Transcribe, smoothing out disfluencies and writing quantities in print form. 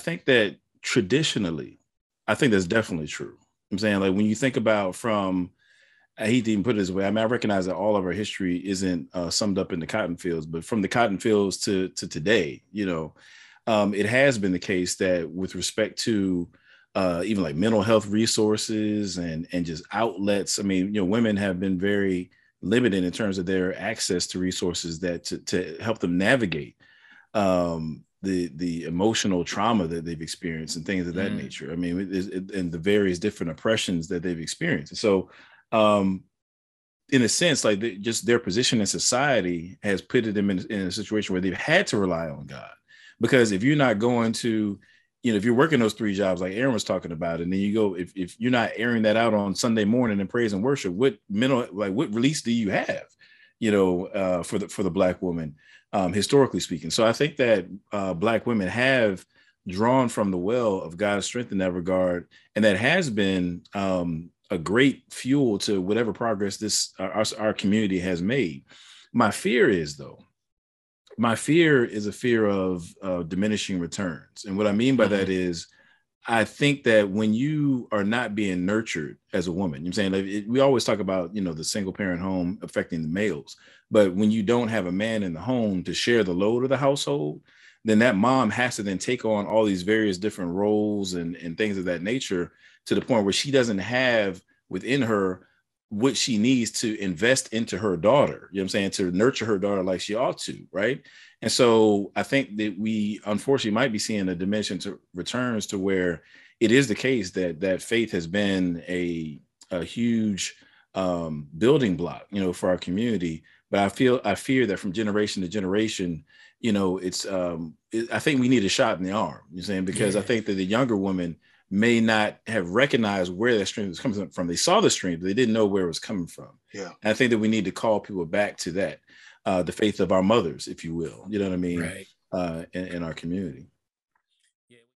think that traditionally, I think that's definitely true. I'm saying, like, when you think about from, I hate to even put it this way. I mean, I recognize that all of our history isn't summed up in the cotton fields, but from the cotton fields to today, it has been the case that with respect to even like mental health resources and just outlets. I mean, women have been very limited in terms of their access to resources that to help them navigate the emotional trauma that they've experienced and things of that nature. I mean, and the various different oppressions that they've experienced. So, in a sense, like just their position in society has put them in a situation where they've had to rely on God. Because if you're not going to, if you're working those three jobs like Aaron was talking about, and then you go, if you're not airing that out on Sunday morning in praise and worship, what release do you have, for the Black woman, historically speaking? So I think that Black women have drawn from the well of God's strength in that regard, and that has been a great fuel to whatever progress our community has made. My fear is a fear of diminishing returns. And what I mean by that is, I think that when you are not being nurtured as a woman, I'm saying, like, we always talk about, the single parent home affecting the males, but when you don't have a man in the home to share the load of the household, then that mom has to then take on all these various different roles and things of that nature, to the point where she doesn't have within her what she needs to invest into her daughter, to nurture her daughter like she ought to, right? And so I think that we unfortunately might be seeing a dimension to returns to where it is the case that faith has been a huge building block, for our community. But I fear that from generation to generation, I think we need a shot in the arm, because I think that the younger women may not have recognized where that strength was coming from. They saw the strength, but they didn't know where it was coming from. Yeah. And I think that we need to call people back to that, the faith of our mothers, if you will, you know what I mean? Right. In our community.